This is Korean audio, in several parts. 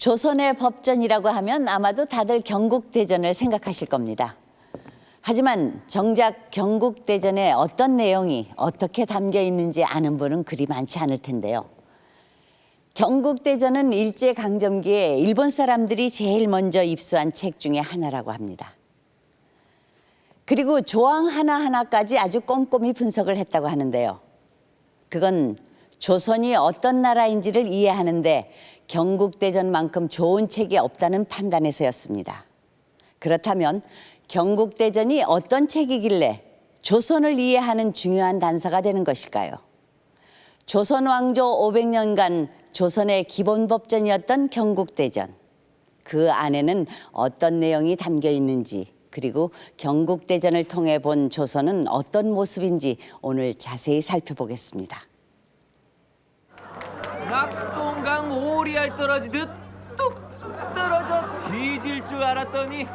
조선의 법전이라고 하면 아마도 다들 경국대전을 생각하실 겁니다. 하지만 정작 경국대전에 어떤 내용이 어떻게 담겨 있는지 아는 분은 그리 많지 않을 텐데요. 경국대전은 일제강점기에 일본 사람들이 제일 먼저 입수한 책 중에 하나라고 합니다. 그리고 조항 하나하나까지 아주 꼼꼼히 분석을 했다고 하는데요. 그건 조선이 어떤 나라인지를 이해하는데 경국대전만큼 좋은 책이 없다는 판단에서였습니다. 그렇다면 경국대전이 어떤 책이길래 조선을 이해하는 중요한 단서가 되는 것일까요? 조선 왕조 500년간 조선의 기본법전이었던 경국대전. 그 안에는 어떤 내용이 담겨 있는지, 그리고 경국대전을 통해 본 조선은 어떤 모습인지 오늘 자세히 살펴보겠습니다. 낙동강 오리알 떨어지듯 뚝 떨어져 뒤질 줄 알았더니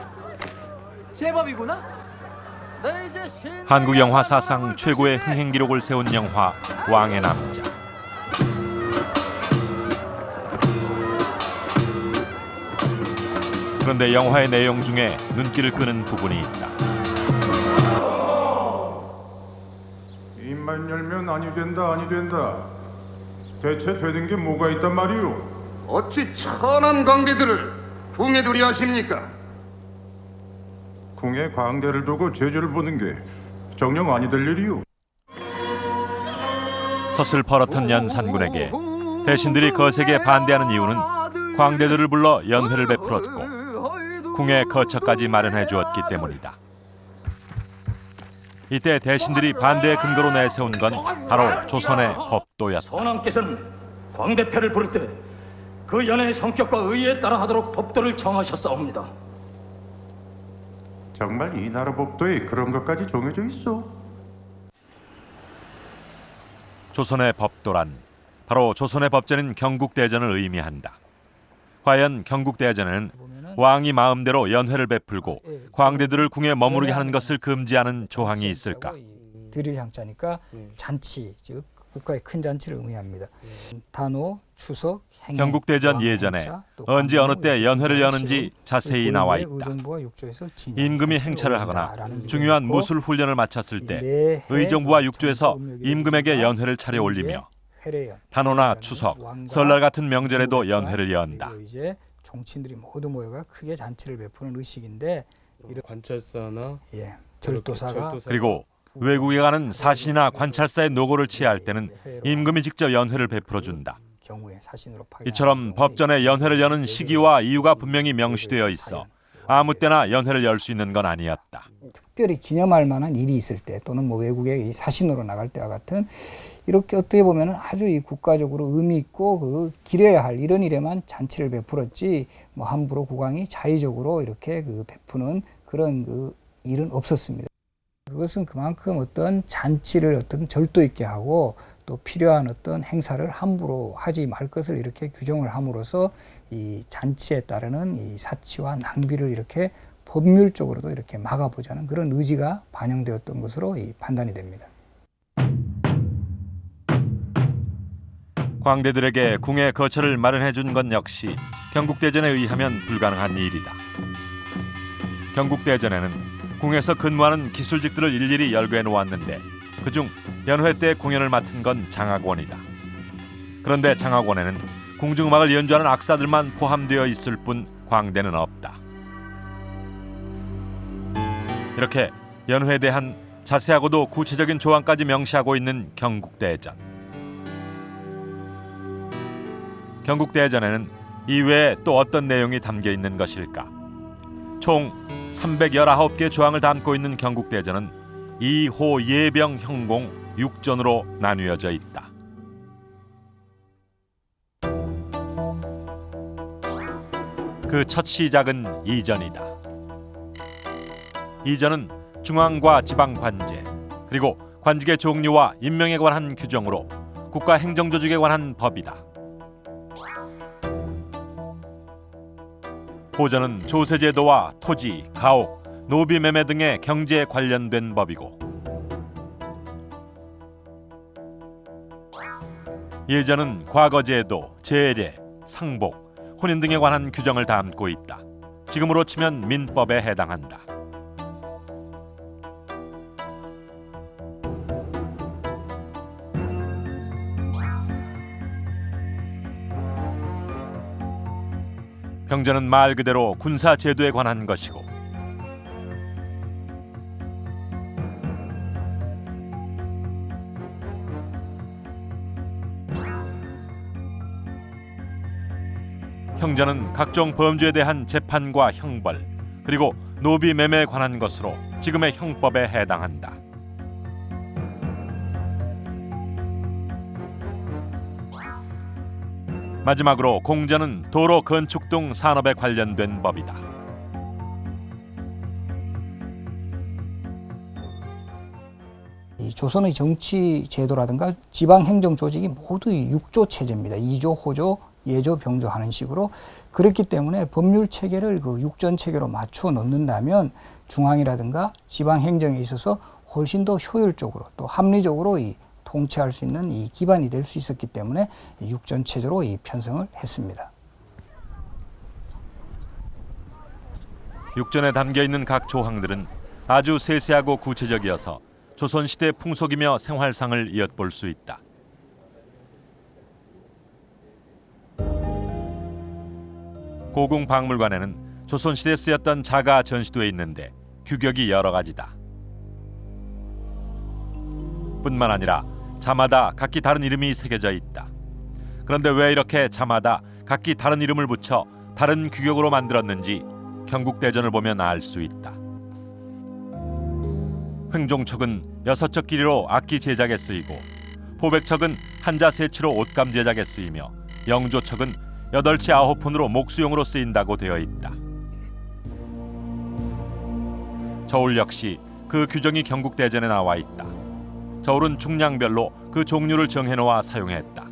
제법이구나. 한국 영화 사상 최고의 흥행 기록을 세운 영화 왕의 남자. 그런데 영화의 내용 중에 눈길을 끄는 부분이 있다. 입만 열면 아니 된다 아니 된다. 대체 되는 게 뭐가 있단 말이오? 어찌 천한 광대들을 궁에 두리 하십니까? 궁에 광대를 두고 제주를 보는 게 정녕 아니 될 일이오. 서슬퍼렇던 연산군에게 대신들이 거세게 반대하는 이유는 광대들을 불러 연회를 베풀었고 궁의 거처까지 마련해 주었기 때문이다. 이때 대신들이 반대의 근거로 내세운 건 바로 조선의 법도였다. 선왕께서는 광대패를 부를 때 그 연회의 성격과 의의에 따라 하도록 법도를 정하셨사옵니다. 정말 이 나라 법도에 그런 것까지 정해져 있어? 조선의 법도란 바로 조선의 법전인 경국대전을 의미한다. 과연 경국대전에는 왕이 마음대로 연회를 베풀고 광대들을 궁에 머무르게 하는 것을 금지하는 조항이 있을까? 드릴 향자니까 잔치, 즉 국가의 큰 잔치를 의미합니다. 단오, 추석, 행해, 경국대전 예전에 언제 어느 때 연회를 여는지 자세히 나와 있다. 임금이 행차를 하거나 중요한 무술 훈련을 마쳤을 때 의정부와 육조에서 임금에게 연회를 차려 올리며 단오나 추석, 설날 같은 명절에도 연회를 연다. 이제 종친들이 모두 모여가 크게 잔치를 베푸는 의식인데 관찰사나 절도사가 그리고 외국에 가는 사신이나 관찰사의 노고를 취할 때는 임금이 직접 연회를 베풀어 준다. 이처럼 법전에 연회를 여는 시기와 이유가 분명히 명시되어 있어 아무 때나 연회를 열 수 있는 건 아니었다. 특별히 기념할 만한 일이 있을 때 또는 뭐 외국에 사신으로 나갈 때와 같은 이렇게 어떻게 보면 아주 이 국가적으로 의미 있고 그 기려야 할 이런 일에만 잔치를 베풀었지 뭐 함부로 국왕이 자의적으로 이렇게 그 베푸는 그런 그 일은 없었습니다. 그것은 그만큼 어떤 잔치를 어떤 절도 있게 하고 또 필요한 어떤 행사를 함부로 하지 말 것을 이렇게 규정을 함으로써 이 잔치에 따르는 이 사치와 낭비를 이렇게 법률적으로도 이렇게 막아보자는 그런 의지가 반영되었던 것으로 판단이 됩니다. 광대들에게 궁의 거처를 마련해 준 건 역시 경국대전에 의하면 불가능한 일이다. 경국대전에는 궁에서 근무하는 기술직들을 일일이 열거해 놓았는데 그중 연회 때 공연을 맡은 건 장학원이다. 그런데 장학원에는 궁중음악을 연주하는 악사들만 포함되어 있을 뿐 광대는 없다. 이렇게 연회에 대한 자세하고도 구체적인 조항까지 명시하고 있는 경국대전. 경국대전에는 이외에 또 어떤 내용이 담겨 있는 것일까? 총 319개 조항을 담고 있는 경국대전은 2호 예병 형공 6전으로 나뉘어져 있다. 그 첫 시작은 이전이다. 이전은 중앙과 지방 관제, 그리고 관직의 종류와 임명에 관한 규정으로 국가 행정조직에 관한 법이다. 호전은 조세제도와 토지, 가옥, 노비 매매 등의 경제에 관련된 법이고 예전은 과거제도, 제례, 상복, 혼인 등에 관한 규정을 담고 있다. 지금으로 치면 민법에 해당한다. 병전은 말 그대로 군사 제도에 관한 것이고 형전은 각종 범죄에 대한 재판과 형벌 그리고 노비 매매에 관한 것으로 지금의 형법에 해당한다. 마지막으로 공전은 도로 건축 등 산업에 관련된 법이다. 이 조선의 정치 제도라든가 지방 행정 조직이 모두 이 6조 체제입니다. 2조, 호조, 예조, 병조 하는 식으로 그렇기 때문에 법률 체계를 그 육전 체계로 맞추어 놓는다면 중앙이라든가 지방 행정에 있어서 훨씬 더 효율적으로 또 합리적으로 이 통치할 수 있는 이 기반이 될 수 있었기 때문에 육전 체제로 이 편성을 했습니다. 육전에 담겨 있는 각 조항들은 아주 세세하고 구체적이어서 조선시대 풍속이며 생활상을 엿볼 수 있다. 고궁박물관에는 조선시대에 쓰였던 자가 전시도에 있는데 규격이 여러 가지다. 뿐만 아니라 자마다 각기 다른 이름이 새겨져 있다. 그런데 왜 이렇게 자마다 각기 다른 이름을 붙여 다른 규격으로 만들었는지 경국대전을 보면 알 수 있다. 횡종척은 6척 길이로 악기 제작에 쓰이고 포백척은 한자 세치로 옷감 제작에 쓰이며 영조척은 8치 9푼으로 목수용으로 쓰인다고 되어 있다. 저울 역시 그 규정이 경국대전에 나와 있다. 저울은 중량별로 그 종류를 정해놓아 사용했다.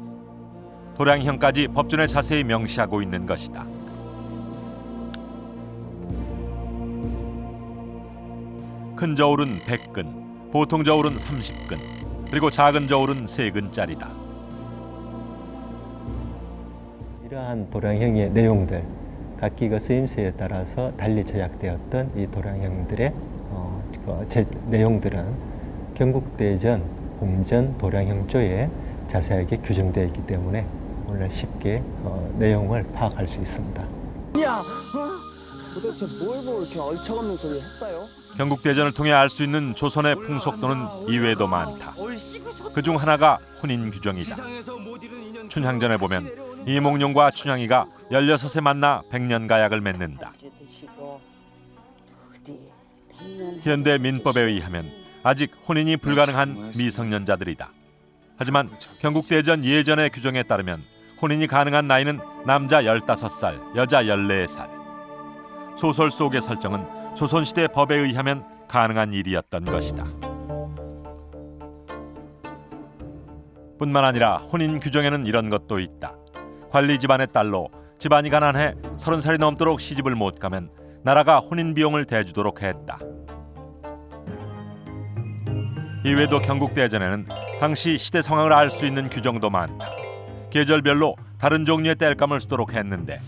도량형까지 법전에 자세히 명시하고 있는 것이다. 큰 저울은 100근, 보통 저울은 30근, 그리고 작은 저울은 3근짜리다. 이러한 도량형의 내용들, 각기 그 쓰임새에 따라서 달리 제작되었던 이 도량형들의 내용들은 경국대전 공전 도량형조에 자세하게 규정되어 있기 때문에 오늘 쉽게 내용을 파악할 수 있습니다. 도대체 뭘 보고 이렇게 얼척없는 소리 했어요? 경국대전을 통해 알 수 있는 조선의 풍속도는 이외에도 많다. 그중 하나가 혼인 규정이다. 춘향전에 보면 이몽룡과 춘향이가 16에 만나 백년가약을 맺는다. 현대 민법에 의하면 아직 혼인이 불가능한 미성년자들이다. 하지만 경국대전 예전의 규정에 따르면 혼인이 가능한 나이는 남자 15살, 여자 14살. 소설 속의 설정은 조선시대 법에 의하면 가능한 일이었던 것이다. 뿐만 아니라 혼인 규정에는 이런 것도 있다. 관리 집안의 딸로 집안이 가난해 30살이 넘도록 시집을 못 가면 나라가 혼인 비용을 대주도록 했다. 이외에도 경국대전에는 당시 시대 상황을 알 수 있는 규정도 많다. 계절별로 다른 종류의 땔감을 쓰도록 했는데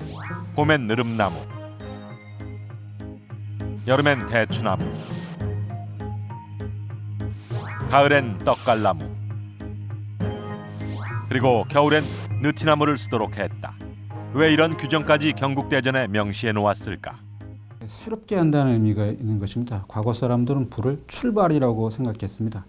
봄엔 느릅나무, 여름엔 대추나무, 가을엔 떡갈나무, 그리고 겨울엔 느티나무를 쓰도록 했다. 왜 이런 규정까지 경국대전에 명시해 놓았을까? 새롭게 한다는 의미가 있는 것입니다. 과거 사람들은 불을 출발이라고 생각했습니다.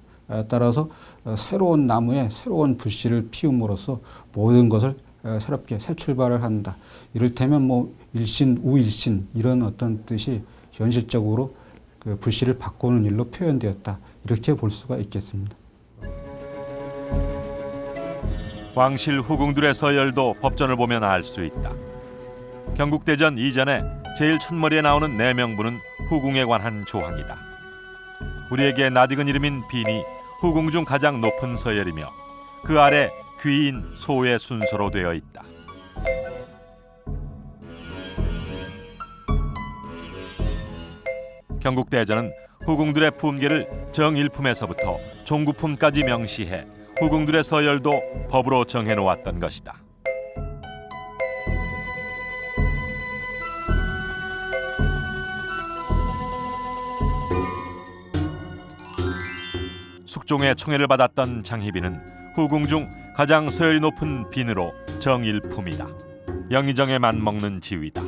따라서 새로운 나무에 새로운 불씨를 피움으로써 모든 것을 새롭게 새 출발을 한다. 이를테면 일신, 우일신 이런 어떤 뜻이 현실적으로 그 불씨를 바꾸는 일로 표현되었다. 이렇게 볼 수가 있겠습니다. 왕실 후궁들의 서열도 법전을 보면 알 수 있다. 경국대전 이전에 제일 첫머리에 나오는 4명분은 후궁에 관한 조항이다. 우리에게 낯익은 이름인 빈이 후궁 중 가장 높은 서열이며 그 아래 귀인, 소의 순서로 되어 있다. 경국대전은 후궁들의 품계를 정일품에서부터 종구품까지 명시해 후궁들의 서열도 법으로 정해놓았던 것이다. 국종의 총애를 받았던 장희빈은 후궁 중 가장 서열이 높은 빈으로 정일품이다. 영의정에 맞먹는 지위다.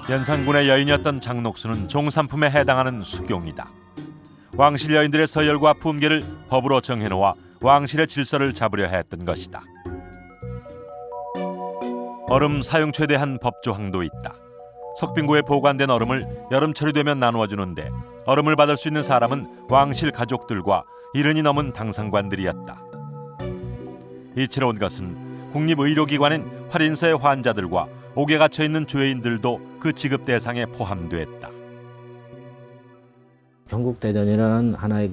연산군의 여인이었던 장녹수는 종삼품에 해당하는 수경이다. 왕실 여인들의 서열과 품계를 법으로 정해놓아 왕실의 질서를 잡으려 했던 것이다. 얼음 사용 최대한 법조항도 있다. 석빙고에 보관된 얼음을 여름철이 되면 나누어 주는데 얼음을 받을 수 있는 사람은 왕실 가족들과 70이 넘은 당상관들이었다. 이치로 온 것은 국립의료기관인 활인서의 환자들과 옥에 갇혀 있는 죄인들도 그 지급 대상에 포함됐다. 경국대전이라는 하나의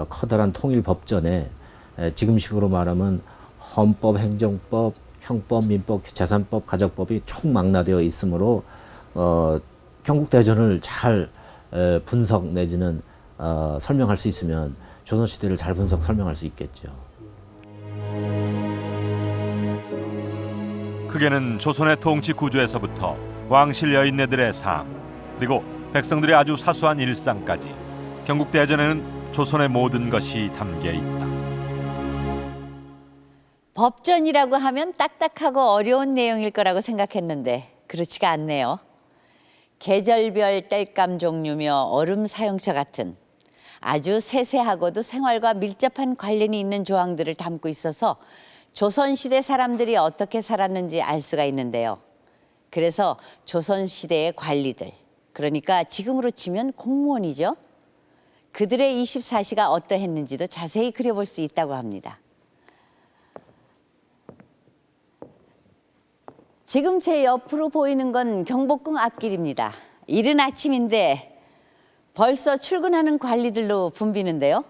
커다란 통일 법전에 지금식으로 말하면 헌법, 행정법, 형법, 민법, 재산법, 가족법이 총망라되어 있으므로 경국대전을 잘 분석 내지는 설명할 수 있으면 조선시대를 잘 분석 설명할 수 있겠죠. 크게는 조선의 통치 구조에서부터 왕실 여인네들의 삶, 그리고 백성들의 아주 사소한 일상까지 경국대전에는 조선의 모든 것이 담겨 있다. 법전이라고 하면 딱딱하고 어려운 내용일 거라고 생각했는데 그렇지가 않네요. 계절별 땔감 종류며 얼음 사용처 같은 아주 세세하고도 생활과 밀접한 관련이 있는 조항들을 담고 있어서 조선시대 사람들이 어떻게 살았는지 알 수가 있는데요. 그래서 조선시대의 관리들, 그러니까 지금으로 치면 공무원이죠. 그들의 24시가 어떠했는지도 자세히 그려볼 수 있다고 합니다. 지금 제 옆으로 보이는 건 경복궁 앞길입니다. 이른 아침인데 벌써 출근하는 관리들로 붐비는데요.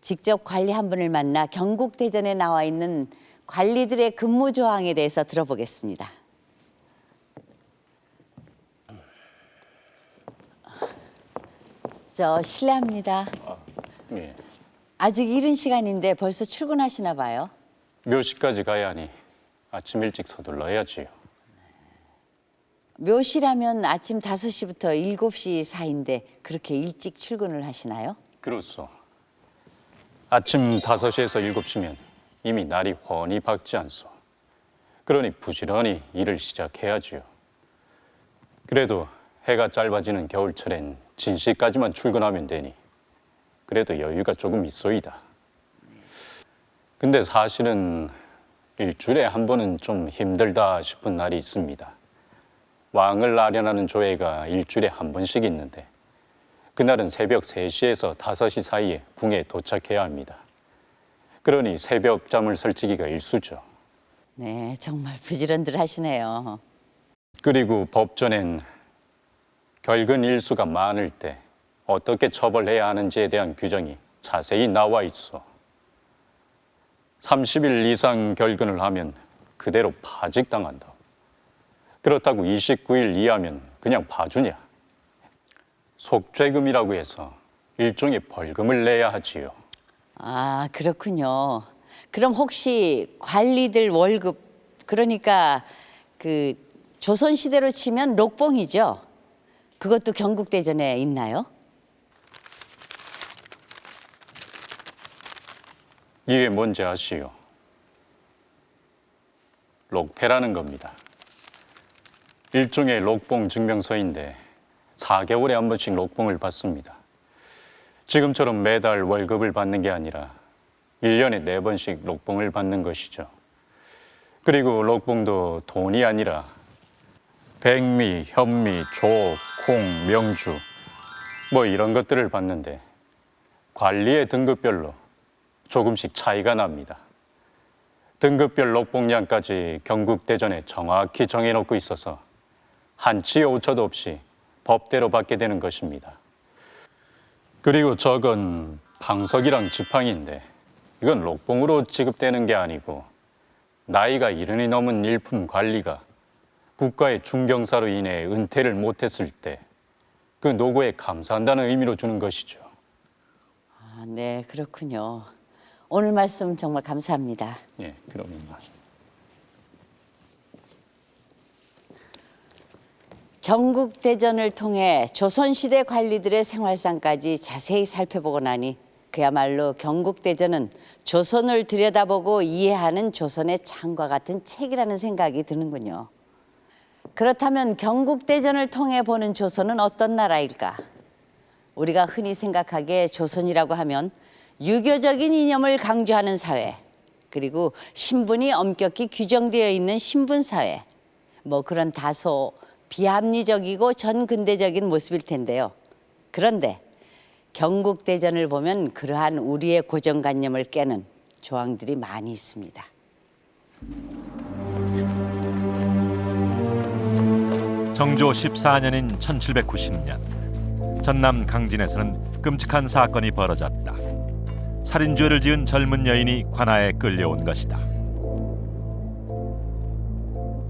직접 관리 한 분을 만나 경국대전에 나와 있는 관리들의 근무 조항에 대해서 들어보겠습니다. 실례합니다. 예. 아직 이른 시간인데 벌써 출근하시나 봐요. 묘시까지 가야 하니 아침 일찍 서둘러야지요. 묘시라면 아침 5시부터 7시 사이인데 그렇게 일찍 출근을 하시나요? 그렇소. 아침 5시에서 7시면 이미 날이 훤히 밝지 않소. 그러니 부지런히 일을 시작해야지요. 그래도 해가 짧아지는 겨울철엔 진시까지만 출근하면 되니 그래도 여유가 조금 있소이다. 근데 사실은 일주일에 한 번은 좀 힘들다 싶은 날이 있습니다. 왕을 아련하는 조회가 일주일에 한 번씩 있는데 그날은 새벽 3시에서 5시 사이에 궁에 도착해야 합니다. 그러니 새벽 잠을 설치기가 일쑤죠. 네, 정말 부지런들 하시네요. 그리고 법전엔 결근 일수가 많을 때 어떻게 처벌해야 하는지에 대한 규정이 자세히 나와 있어. 30일 이상 결근을 하면 그대로 파직당한다. 그렇다고 29일 이하면 그냥 봐주냐. 속죄금이라고 해서 일종의 벌금을 내야 하지요. 아, 그렇군요. 그럼 혹시 관리들 월급, 그러니까 그 조선시대로 치면 록봉이죠? 그것도 경국대전에 있나요? 이게 뭔지 아시오? 록패라는 겁니다. 일종의 록봉 증명서인데 4개월에 한 번씩 록봉을 받습니다. 지금처럼 매달 월급을 받는 게 아니라 1년에 4번씩 록봉을 받는 것이죠. 그리고 록봉도 돈이 아니라 백미, 현미, 조, 콩, 명주 뭐 이런 것들을 받는데 관리의 등급별로 조금씩 차이가 납니다. 등급별 록봉량까지 경국대전에 정확히 정해놓고 있어서 한치의 오차도 없이 법대로 받게 되는 것입니다. 그리고 저건 방석이랑 지팡이인데 이건 록봉으로 지급되는 게 아니고 나이가 70이 넘은 일품 관리가 국가의 중경사로 인해 은퇴를 못했을 때 그 노고에 감사한다는 의미로 주는 것이죠. 아, 네, 그렇군요. 오늘 말씀 정말 감사합니다. 예, 그럼요. 경국대전을 통해 조선시대 관리들의 생활상까지 자세히 살펴보고 나니 그야말로 경국대전은 조선을 들여다보고 이해하는 조선의 창과 같은 책이라는 생각이 드는군요. 그렇다면 경국대전을 통해 보는 조선은 어떤 나라일까? 우리가 흔히 생각하기에 조선이라고 하면 유교적인 이념을 강조하는 사회, 그리고 신분이 엄격히 규정되어 있는 신분사회, 뭐 그런 다소 비합리적이고 전근대적인 모습일 텐데요. 그런데 경국대전을 보면 그러한 우리의 고정관념을 깨는 조항들이 많이 있습니다. 정조 14년인 1790년 전남 강진에서는 끔찍한 사건이 벌어졌다. 살인죄를 지은 젊은 여인이 관아에 끌려온 것이다.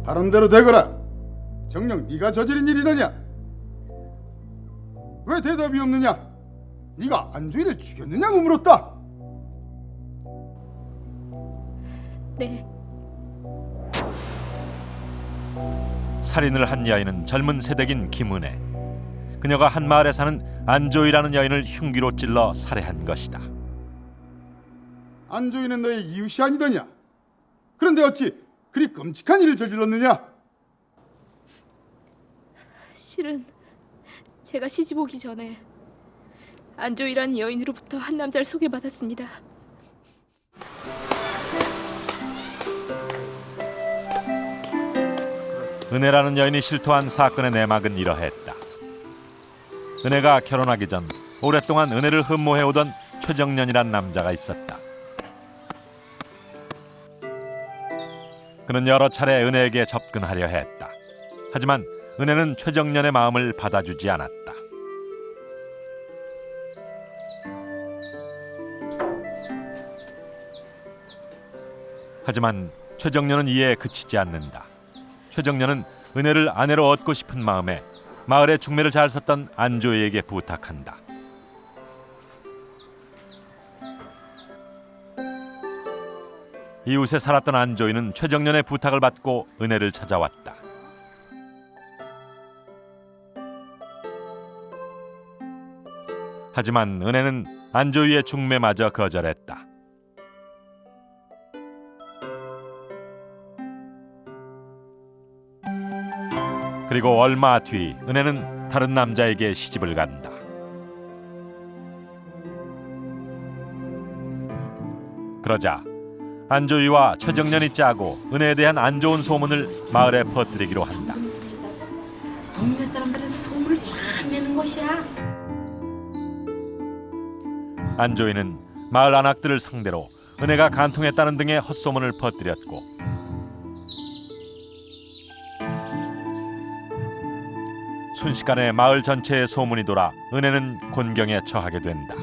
바른대로 되거라. 정녕 네가 저지른 일이더냐? 왜 대답이 없느냐? 네가 안주인을 죽였느냐고 물었다. 네. 살인을 한 여인은 젊은 새댁인 김은혜. 그녀가 한 마을에 사는 안조이라는 여인을 흉기로 찔러 살해한 것이다. 안조인은 너의 이웃이 아니더냐? 그런데 어찌 그리 끔찍한 일을 저질렀느냐? 실은 제가 시집 오기 전에 안조이라는 여인으로부터 한 남자를 소개받았습니다. 은혜라는 여인이 실토한 사건의 내막은 이러했다. 은혜가 결혼하기 전 오랫동안 은혜를 흠모해오던 최정년이란 남자가 있었다. 그는 여러 차례 은혜에게 접근하려 했다. 하지만 은혜는 최정년의 마음을 받아주지 않았다. 하지만 최정년은 이에 그치지 않는다. 최정년은 은혜를 아내로 얻고 싶은 마음에 마을의 중매를 잘 섰던 안조이에게 부탁한다. 이웃에 살았던 안조이는 최정년의 부탁을 받고 은혜를 찾아왔다. 하지만 은혜는 안조이의 중매마저 거절했다. 그리고 얼마 뒤 은혜는 다른 남자에게 시집을 간다. 그러자 안조이와 최정년이 짜고 은혜에 대한 안 좋은 소문을 마을에 퍼뜨리기로 한다. 동네 사람들한테 소문을 잘 내는 것이야. 안조이는 마을 안악들을 상대로 은혜가 간통했다는 등의 헛소문을 퍼뜨렸고 순식간에 마을 전체에 소문이 돌아 은혜는 곤경에 처하게 된다.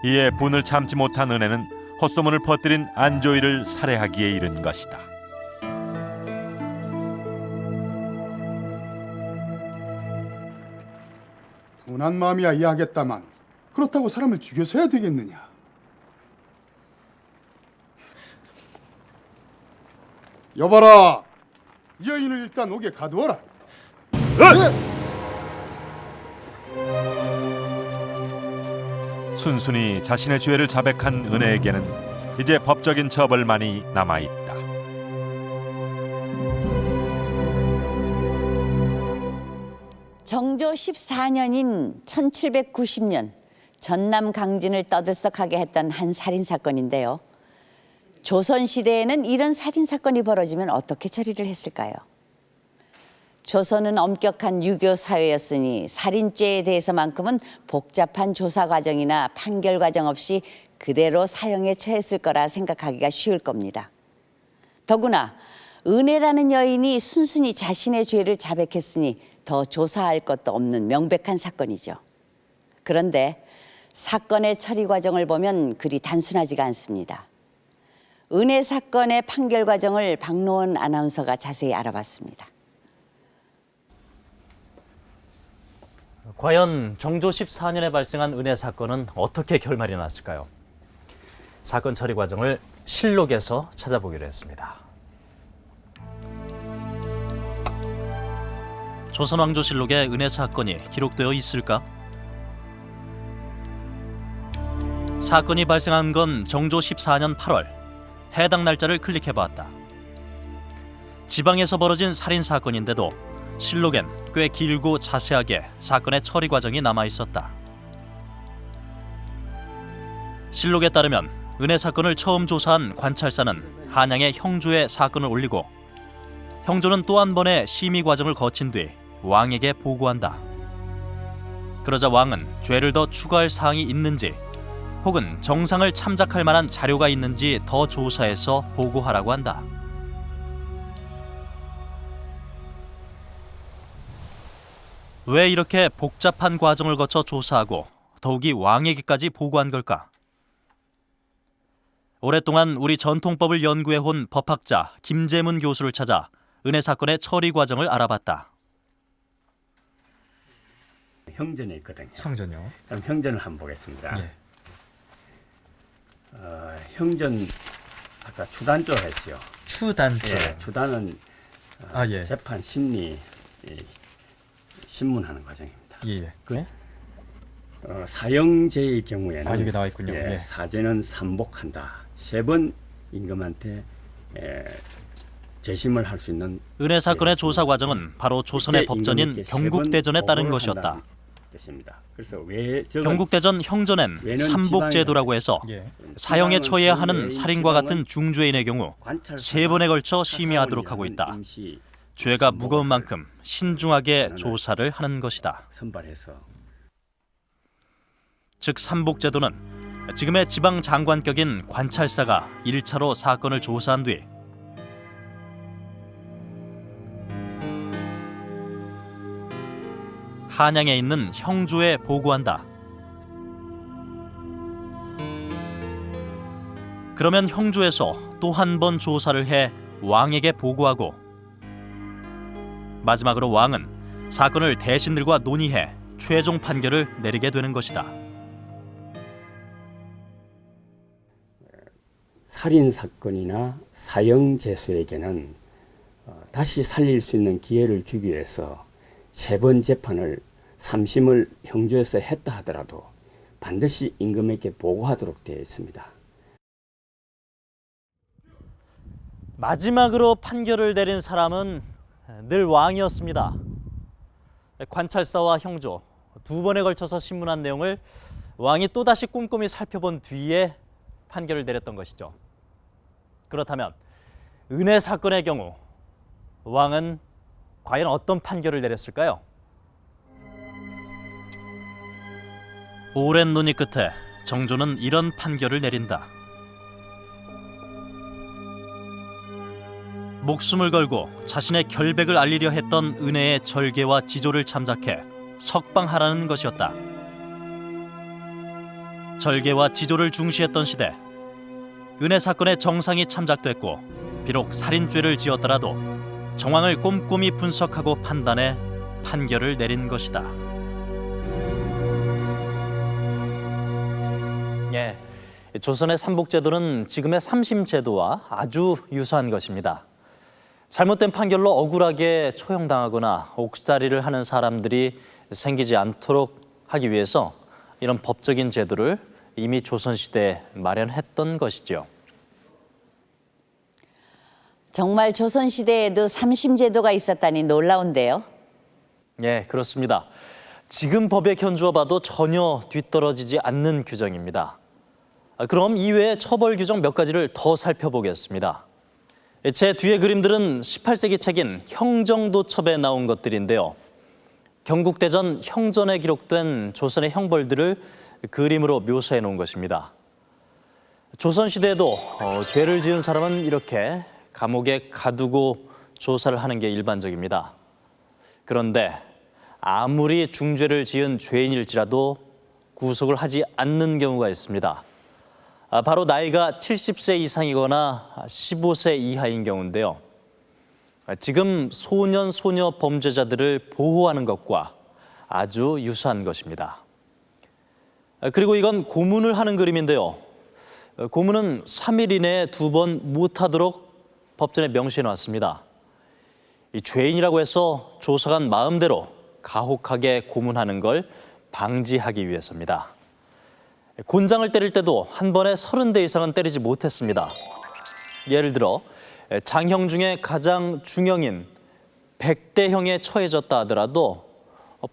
이에 분을 참지 못한 은혜는 헛소문을 퍼뜨린 안조이를 살해하기에 이른 것이다. 분한 마음이야 이해하겠다만 그렇다고 사람을 죽여서야 되겠느냐? 여봐라, 이 여인을 일단 옥에 가두어라. 순순히 자신의 죄를 자백한 은혜에게는 이제 법적인 처벌만이 남아있다. 정조 14년인 1790년 전남 강진을 떠들썩하게 했던 한 살인사건인데요. 조선시대에는 이런 살인사건이 벌어지면 어떻게 처리를 했을까요? 조선은 엄격한 유교 사회였으니 살인죄에 대해서만큼은 복잡한 조사 과정이나 판결 과정 없이 그대로 사형에 처했을 거라 생각하기가 쉬울 겁니다. 더구나 은혜라는 여인이 순순히 자신의 죄를 자백했으니 더 조사할 것도 없는 명백한 사건이죠. 그런데 사건의 처리 과정을 보면 그리 단순하지가 않습니다. 은혜 사건의 판결 과정을 박노원 아나운서가 자세히 알아봤습니다. 과연 정조 14년에 발생한 은혜 사건은 어떻게 결말이 났을까요? 사건 처리 과정을 실록에서 찾아보기로 했습니다. 조선왕조실록에 은혜 사건이 기록되어 있을까? 사건이 발생한 건 정조 14년 8월. 해당 날짜를 클릭해봤다. 지방에서 벌어진 살인 사건인데도 실록엔 꽤 길고 자세하게 사건의 처리 과정이 남아있었다. 실록에 따르면 은혜 사건을 처음 조사한 관찰사는 한양의 형조에 사건을 올리고 형조는 또 한 번의 심의 과정을 거친 뒤 왕에게 보고한다. 그러자 왕은 죄를 더 추가할 사항이 있는지 혹은 정상을 참작할 만한 자료가 있는지 더 조사해서 보고하라고 한다. 왜 이렇게 복잡한 과정을 거쳐 조사하고 더욱이 왕에게까지 보고한 걸까? 오랫동안 우리 전통법을 연구해온 법학자 김재문 교수를 찾아 은혜 사건의 처리 과정을 알아봤다. 형전에 있거든요. 형전요? 그럼 형전을 한번 보겠습니다. 예. 형전 아까 추단조 했죠. 추단조. 예, 추단은 예. 재판 심리 신문하는 과정입니다. 예. 그 사형제의 경우에는 여기 나와 있군요. 예, 예. 사제는 삼복한다. 3번 임금한테 재심을 할 수 있는 은혜 사건의 조사 과정은 바로 조선의 법전인 경국대전에 따른 것이었다. 그래서 왜 경국대전 형전엔 삼복제도라고 해서 사형에 처해야 하는 살인과 같은 중죄인의 경우 3번에 걸쳐 심의하도록 하고 있다. 죄가 무거운 만큼 신중하게 조사를 하는 것이다. 즉 삼복제도는 지금의 지방 장관격인 관찰사가 1차로 사건을 조사한 뒤 한양에 있는 형조에 보고한다. 그러면 형조에서 또 한 번 조사를 해 왕에게 보고하고 마지막으로 왕은 사건을 대신들과 논의해 최종 판결을 내리게 되는 것이다. 살인 사건이나 사형 재수에게는 다시 살릴 수 있는 기회를 주기 위해서 3번 재판을 3심을 형조에서 했다 하더라도 반드시 임금에게 보고하도록 되어 있습니다. 마지막으로 판결을 내린 사람은 늘 왕이었습니다. 관찰사와 형조 2번에 걸쳐서 신문한 내용을 왕이 또다시 꼼꼼히 살펴본 뒤에 판결을 내렸던 것이죠. 그렇다면 은혜 사건의 경우 왕은 과연 어떤 판결을 내렸을까요? 오랜 논의 끝에 정조는 이런 판결을 내린다. 목숨을 걸고 자신의 결백을 알리려 했던 은혜의 절개와 지조를 참작해 석방하라는 것이었다. 절개와 지조를 중시했던 시대, 은혜 사건의 정상이 참작됐고 비록 살인죄를 지었더라도 정황을 꼼꼼히 분석하고 판단해 판결을 내린 것이다. 예, 조선의 삼복제도는 지금의 삼심제도와 아주 유사한 것입니다. 잘못된 판결로 억울하게 처형당하거나 옥살이를 하는 사람들이 생기지 않도록 하기 위해서 이런 법적인 제도를 이미 조선시대에 마련했던 것이죠. 정말 조선시대에도 삼심제도가 있었다니 놀라운데요. 예, 그렇습니다. 지금 법에 견주어 봐도 전혀 뒤떨어지지 않는 규정입니다. 그럼 이외에 처벌 규정 몇 가지를 더 살펴보겠습니다. 제 뒤에 그림들은 18세기 책인 형정도첩에 나온 것들인데요. 경국대전 형전에 기록된 조선의 형벌들을 그림으로 묘사해 놓은 것입니다. 조선시대에도 죄를 지은 사람은 이렇게 감옥에 가두고 조사를 하는 게 일반적입니다. 그런데 아무리 중죄를 지은 죄인일지라도 구속을 하지 않는 경우가 있습니다. 바로 나이가 70세 이상이거나 15세 이하인 경우인데요. 지금 소년, 소녀 범죄자들을 보호하는 것과 아주 유사한 것입니다. 그리고 이건 고문을 하는 그림인데요. 고문은 3일 이내에 2번 못하도록 법전에 명시해 놨습니다. 이 죄인이라고 해서 조사관 마음대로 가혹하게 고문하는 걸 방지하기 위해서입니다. 곤장을 때릴 때도 한 번에 30대 이상은 때리지 못했습니다. 예를 들어 장형 중에 가장 중형인 100대형에 처해졌다 하더라도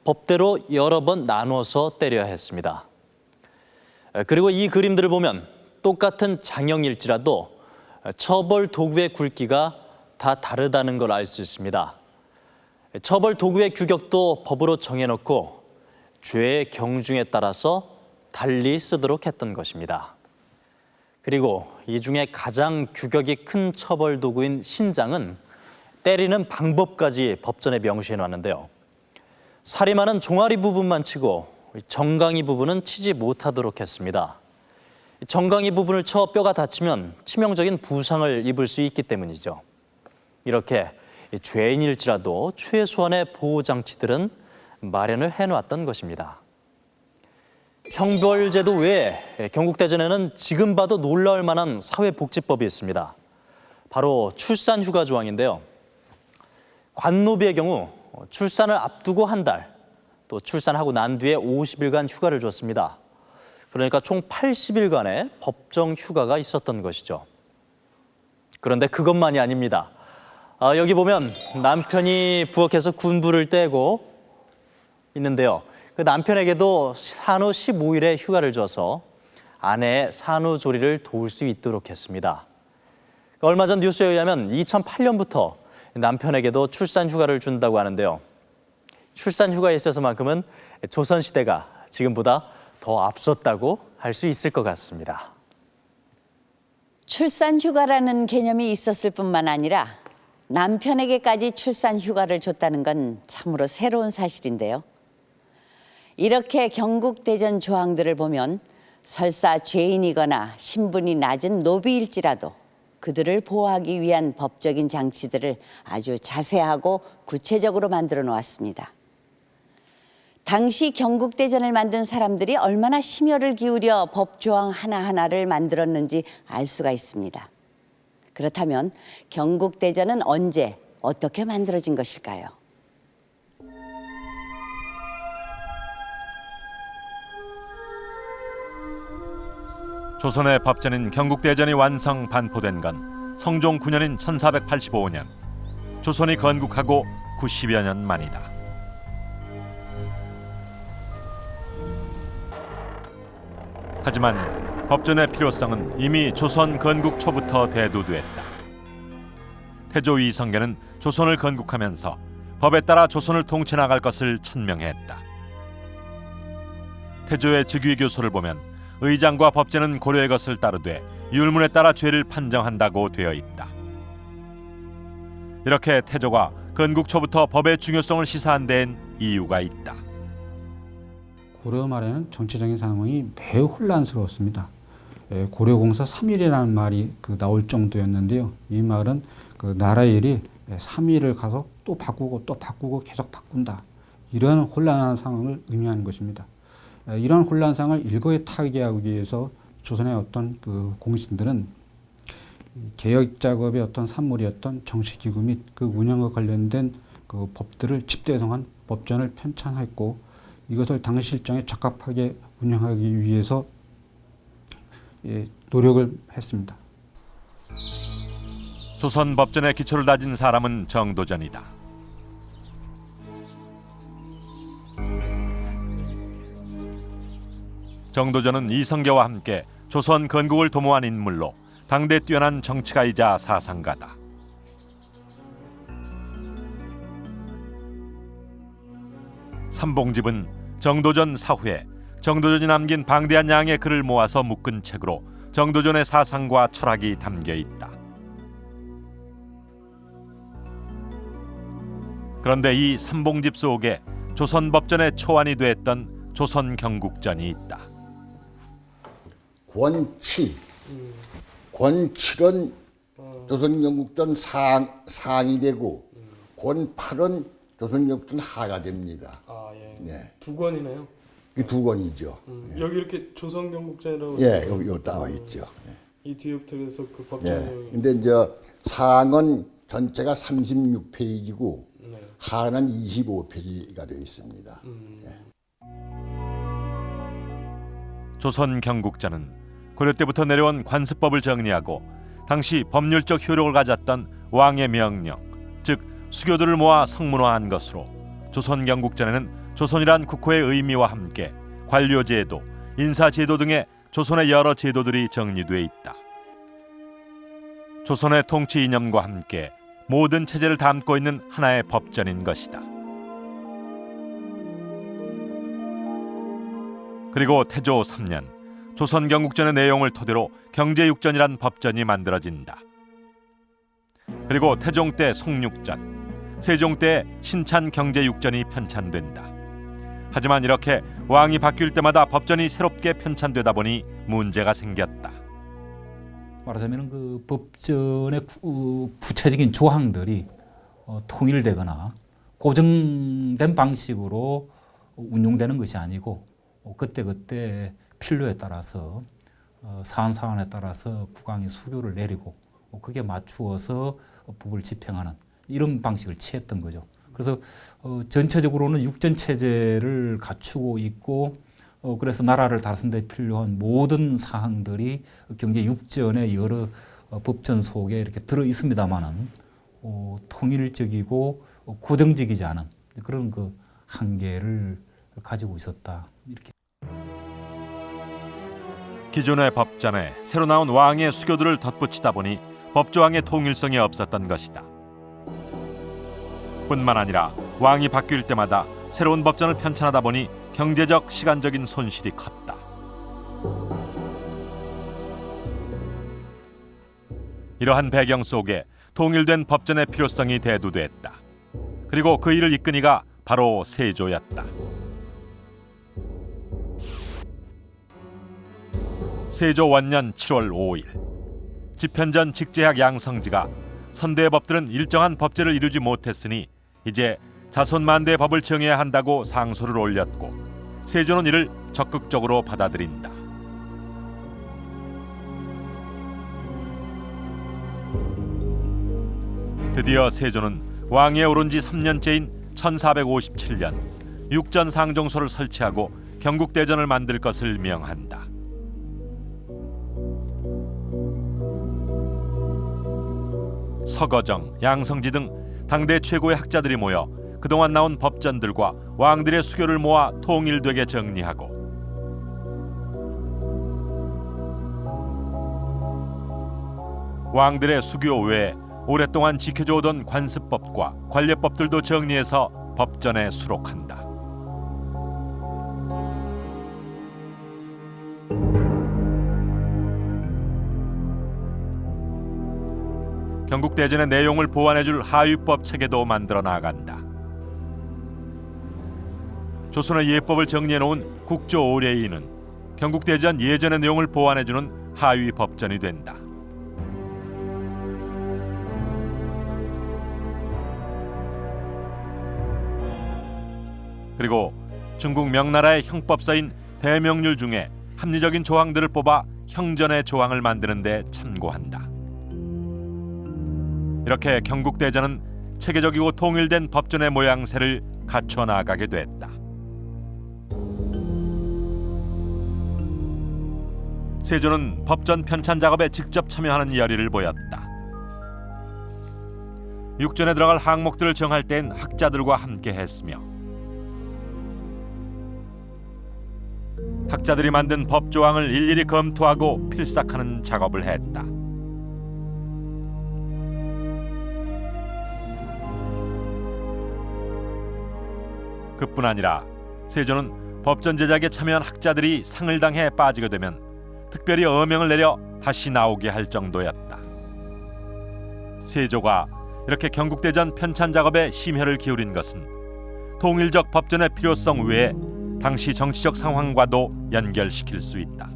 법대로 여러 번 나누어서 때려야 했습니다. 그리고 이 그림들을 보면 똑같은 장형일지라도 처벌 도구의 굵기가 다 다르다는 걸 알 수 있습니다. 처벌 도구의 규격도 법으로 정해놓고 죄의 경중에 따라서 달리 쓰도록 했던 것입니다. 그리고 이 중에 가장 규격이 큰 처벌 도구인 신장은 때리는 방법까지 법전에 명시해 놨는데요. 살인마는 종아리 부분만 치고 정강이 부분은 치지 못하도록 했습니다. 정강이 부분을 쳐 뼈가 다치면 치명적인 부상을 입을 수 있기 때문이죠. 이렇게 죄인일지라도 최소한의 보호장치들은 마련을 해놓았던 것입니다. 형벌제도 외에 경국대전에는 지금 봐도 놀라울 만한 사회복지법이 있습니다. 바로 출산휴가 조항인데요. 관노비의 경우 출산을 앞두고 한 달, 또 출산하고 난 뒤에 50일간 휴가를 줬습니다. 그러니까 총 80일간의 법정 휴가가 있었던 것이죠. 그런데 그것만이 아닙니다. 여기 보면 남편이 부엌에서 군불을 떼고 있는데요. 그 남편에게도 산후 15일의 휴가를 줘서 아내의 산후조리를 도울 수 있도록 했습니다. 얼마 전 뉴스에 의하면 2008년부터 남편에게도 출산휴가를 준다고 하는데요. 출산휴가에 있어서만큼은 조선시대가 지금보다 더 앞섰다고 할 수 있을 것 같습니다. 출산휴가라는 개념이 있었을 뿐만 아니라 남편에게까지 출산휴가를 줬다는 건 참으로 새로운 사실인데요. 이렇게 경국대전 조항들을 보면 설사 죄인이거나 신분이 낮은 노비일지라도 그들을 보호하기 위한 법적인 장치들을 아주 자세하고 구체적으로 만들어 놓았습니다. 당시 경국대전을 만든 사람들이 얼마나 심혈을 기울여 법조항 하나하나를 만들었는지 알 수가 있습니다. 그렇다면 경국대전은 언제 어떻게 만들어진 것일까요? 조선의 법전인 경국대전이 완성 반포된 건 성종 9년인 1485년, 조선이 건국하고 90여 년 만이다. 하지만 법전의 필요성은 이미 조선 건국 초부터 대두됐다. 태조 이성계는 조선을 건국하면서 법에 따라 조선을 통치 나갈 것을 천명했다. 태조의 즉위교서를 보면 의장과 법제는 고려의 것을 따르되 율문에 따라 죄를 판정한다고 되어 있다. 이렇게 태조가 건국 초부터 법의 중요성을 시사한 데엔 이유가 있다. 고려 말에는 정치적인 상황이 매우 혼란스러웠습니다. 고려공사 3일이라는 말이 나올 정도였는데요. 이 말은 나라의 일이 3일을 가서 또 바꾸고 계속 바꾼다. 이런 혼란한 상황을 의미하는 것입니다. 이런 혼란 상황을 일거에 타개하기 위해서 조선의 어떤 공신들은 개혁 작업의 어떤 산물이었던 정치기구 및 그 운영과 관련된 법들을 집대성한 법전을 편찬했고, 이것을 당시 실정에 적합하게 운영하기 위해서 노력을 했습니다. 조선 법전의 기초를 다진 사람은 정도전이다. 정도전은 이성계와 함께 조선 건국을 도모한 인물로 당대 뛰어난 정치가이자 사상가다. 삼봉집은 정도전 사후에 정도전이 남긴 방대한 양의 글을 모아서 묶은 책으로 정도전의 사상과 철학이 담겨 있다. 그런데 이 삼봉집 속에 조선 법전의 초안이 됐던 조선 경국전이 있다. 권7은 조선 경국전 상이 되고 권8은 조선 경국전 하가 됩니다. 아, 예. 네. 두 권이네요. 그 두 권이죠. 여기 이렇게 조선경국전이라고 예, 여기 나와 있죠. 이 뒤엎드려서 그 법전을. 예. 근데 이제 상은 전체가 36페이지고 하는 25페이지가 되어 있습니다. 예. 조선 경국전은 고려 때부터 내려온 관습법을 정리하고 당시 법률적 효력을 가졌던 왕의 명령, 즉 수교들을 모아 성문화한 것으로 조선 경국전에는 조선이란 국호의 의미와 함께 관료제도, 인사제도 등의 조선의 여러 제도들이 정리돼 있다. 조선의 통치 이념과 함께 모든 체제를 담고 있는 하나의 법전인 것이다. 그리고 태조 3년 조선 경국전의 내용을 토대로 경제육전이란 법전이 만들어진다. 그리고 태종 때 송육전, 세종 때 신찬 경제육전이 편찬된다. 하지만 이렇게 왕이 바뀔 때마다 법전이 새롭게 편찬되다 보니 문제가 생겼다. 말하자면 그 법전의 구체적인 조항들이 통일되거나 고정된 방식으로 운용되는 것이 아니고 그때그때 필요에 따라서 사안에 따라서 국왕이 수교를 내리고 그게 맞추어서 법을 집행하는 이런 방식을 취했던 거죠. 그래서 전체적으로는 육전 체제를 갖추고 있고 그래서 나라를 다스리는 데 필요한 모든 사항들이 경제 육전의 여러 법전 속에 이렇게 들어 있습니다만은 통일적이고 고정적이지 않은 그런 그 한계를 가지고 있었다. 이렇게. 기존의 법전에 새로 나온 왕의 수교들을 덧붙이다 보니 법조항의 통일성이 없었던 것이다. 뿐만 아니라 왕이 바뀔 때마다 새로운 법전을 편찬하다 보니 경제적, 시간적인 손실이 컸다. 이러한 배경 속에 통일된 법전의 필요성이 대두됐다. 그리고 그 일을 이끈 이가 바로 세조였다. 세조 원년 7월 5일 집현전 직제학 양성지가 선대의 법들은 일정한 법제를 이루지 못했으니 이제 자손만대의 법을 정해야 한다고 상소를 올렸고 세조는 이를 적극적으로 받아들인다. 드디어 세조는 왕위에 오른 지 3년째인 1457년 육전상종소를 설치하고 경국대전을 만들 것을 명한다. 서거정, 양성지 등 당대 최고의 학자들이 모여 그동안 나온 법전들과 왕들의 수교를 모아 통일되게 정리하고 왕들의 수교 외에 오랫동안 지켜져 오던 관습법과 관례법들도 정리해서 법전에 수록한다. 경국대전의 내용을 보완해줄 하위법 체계도 만들어 나간다. 조선의 예법을 정리해놓은 국조오례인은 경국대전 예전의 내용을 보완해주는 하위법전이 된다. 그리고 중국 명나라의 형법서인 대명률 중에 합리적인 조항들을 뽑아 형전의 조항을 만드는 데 참고한다. 이렇게 경국대전은 체계적이고 통일된 법전의 모양새를 갖춰 나가게 됐다. 세조는 법전 편찬 작업에 직접 참여하는 열의를 보였다. 육전에 들어갈 항목들을 정할 땐 학자들과 함께 했으며 학자들이 만든 법조항을 일일이 검토하고 필삭하는 작업을 했다. 그뿐 아니라 세조는 법전 제작에 참여한 학자들이 상을 당해 빠지게 되면 특별히 어명을 내려 다시 나오게 할 정도였다. 세조가 이렇게 경국대전 편찬 작업에 심혈을 기울인 것은 통일적 법전의 필요성 외에 당시 정치적 상황과도 연결시킬 수 있다.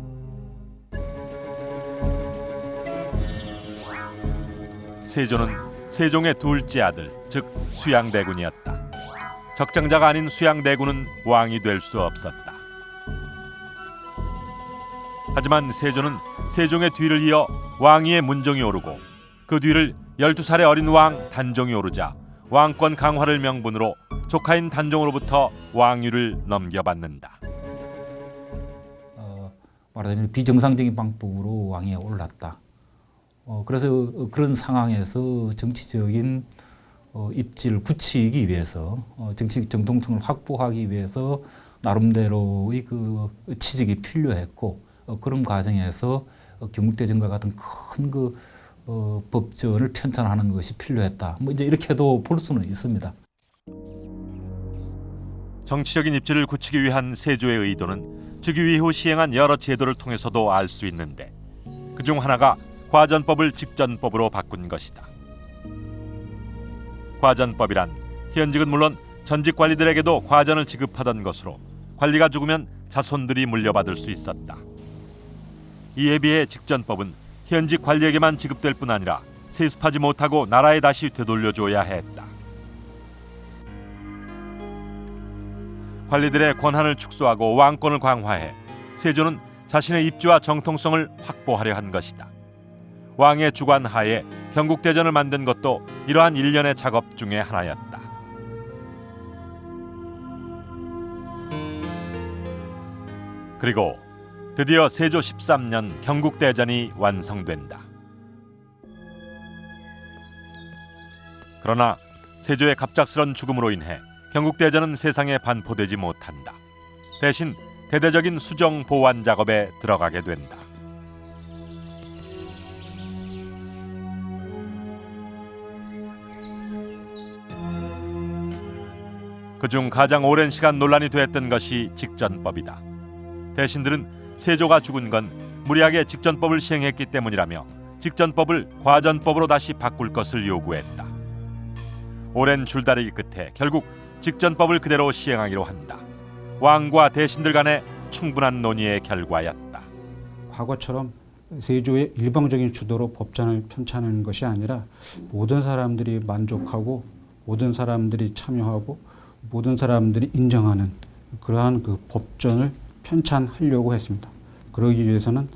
세조는 세종의 둘째 아들, 즉 수양대군이었다. 적장자가 아닌 수양대군은 왕이 될 수 없었다. 하지만 세조는 세종의 뒤를 이어 왕위에 문종이 오르고 그 뒤를 12살의 어린 왕 단종이 오르자 왕권 강화를 명분으로 조카인 단종으로부터 왕위를 넘겨받는다. 말하자면 비정상적인 방법으로 왕위에 올랐다. 그래서 그런 상황에서 정치적인 입지를 굳히기 위해서 정치적 정통성을 확보하기 위해서 나름대로의 그 취직이 필요했고 그런 과정에서 경국대전과 같은 큰 그 법전을 편찬하는 것이 필요했다. 뭐 이제 이렇게도 볼 수는 있습니다. 정치적인 입지를 굳히기 위한 세조의 의도는 즉위 이후 시행한 여러 제도를 통해서도 알 수 있는데 그중 하나가 과전법을 직전법으로 바꾼 것이다. 과전법이란 현직은 물론 전직 관리들에게도 과전을 지급하던 것으로 관리가 죽으면 자손들이 물려받을 수 있었다. 이에 비해 직전법은 현직 관리에게만 지급될 뿐 아니라 세습하지 못하고 나라에 다시 되돌려줘야 했다. 관리들의 권한을 축소하고 왕권을 강화해 세조는 자신의 입지와 정통성을 확보하려 한 것이다. 왕의 주관 하에 경국대전을 만든 것도 이러한 일련의 작업 중의 하나였다. 그리고 드디어 세조 13년 경국대전이 완성된다. 그러나 세조의 갑작스런 죽음으로 인해 경국대전은 세상에 반포되지 못한다. 대신 대대적인 수정 보완 작업에 들어가게 된다. 그중 가장 오랜 시간 논란이 됐던 것이 직전법이다. 대신들은 세조가 죽은 건 무리하게 직전법을 시행했기 때문이라며 직전법을 과전법으로 다시 바꿀 것을 요구했다. 오랜 줄다리기 끝에 결국 직전법을 그대로 시행하기로 한다. 왕과 대신들 간의 충분한 논의의 결과였다. 과거처럼 세조의 일방적인 주도로 법전을 편찬하는 것이 아니라 모든 사람들이 만족하고 모든 사람들이 참여하고 모든 사람들이 인정하는 그러한 그 법전을 편찬하려고 했습니다. 그러기 위해서는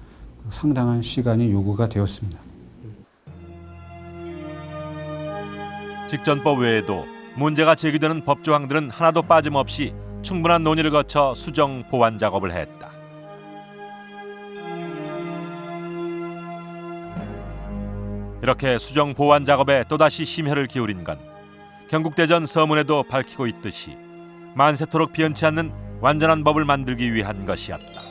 상당한 시간이 요구가 되었습니다. 직전법 외에도 문제가 제기되는 법조항들은 하나도 빠짐없이 충분한 논의를 거쳐 수정 보완 작업을 했다. 이렇게 수정 보완 작업에 또다시 심혈을 기울인 건 경국대전 서문에도 밝히고 있듯이 만세토록 변치 않는 완전한 법을 만들기 위한 것이었다.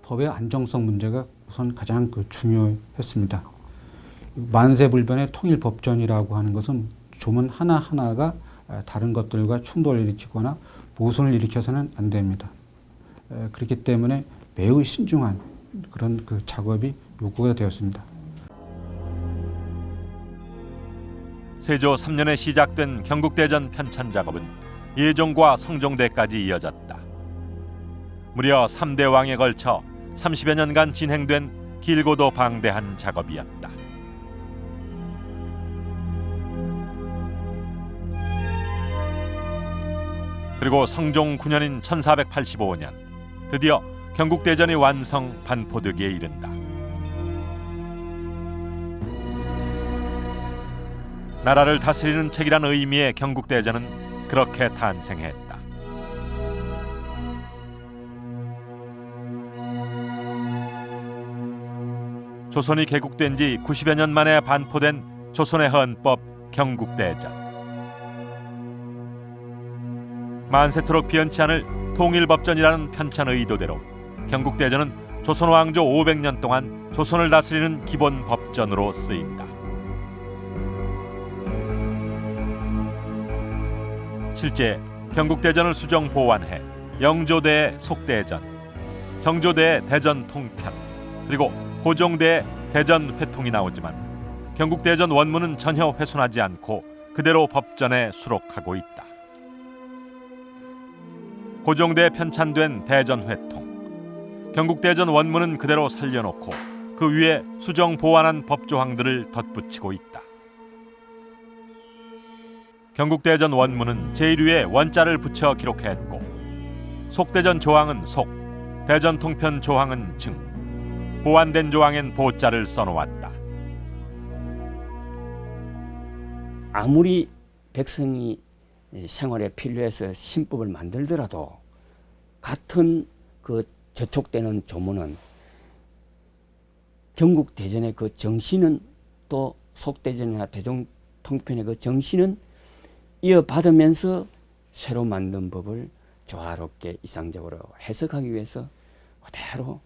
법의 안정성 문제가 우선 가장 중요했습니다. 만세불변의 통일법전이라고 하는 것은 조문 하나하나가 다른 것들과 충돌을 일으키거나 모순을 일으켜서는 안 됩니다. 그렇기 때문에 매우 신중한 그런 작업이 요구가 되었습니다. 세조 3년에 시작된 경국대전 편찬 작업은 예종과 성종대까지 이어졌다. 무려 3대 왕에 걸쳐 30여 년간 진행된 길고도 방대한 작업이었다. 그리고 성종 9년인 1485년 드디어 경국대전이 완성 반포되기에 이른다. 나라를 다스리는 책이란 의미의 경국대전은 그렇게 탄생했다. 조선이 개국된 지 90여 년 만에 반포된 조선의 헌법 경국대전. 만세토록 변치 않을 통일법전이라는 편찬 의도대로 경국대전은 조선 왕조 500년 동안 조선을 다스리는 기본 법전으로 쓰인다. 실제 경국대전을 수정 보완해 영조대의 속대전, 정조대의 대전 통편, 그리고 고종대의 대전 회통이 나오지만 경국대전 원문은 전혀 훼손하지 않고 그대로 법전에 수록하고 있다. 고종대에 편찬된 대전 회통, 경국대전 원문은 그대로 살려놓고 그 위에 수정 보완한 법조항들을 덧붙이고 있다. 경국대전 원문은 제1위에 원자를 붙여 기록했고 속대전 조항은 속, 대전 통편 조항은 증, 보완된 조항엔 보자를 써놓았다. 아무리 백성이 생활에 필요해서 신법을 만들더라도 같은 그 저촉되는 조문은 경국대전의 그 정신은 또 속대전이나 대종통편의 그 정신은 이어받으면서 새로 만든 법을 조화롭게 이상적으로 해석하기 위해서 그대로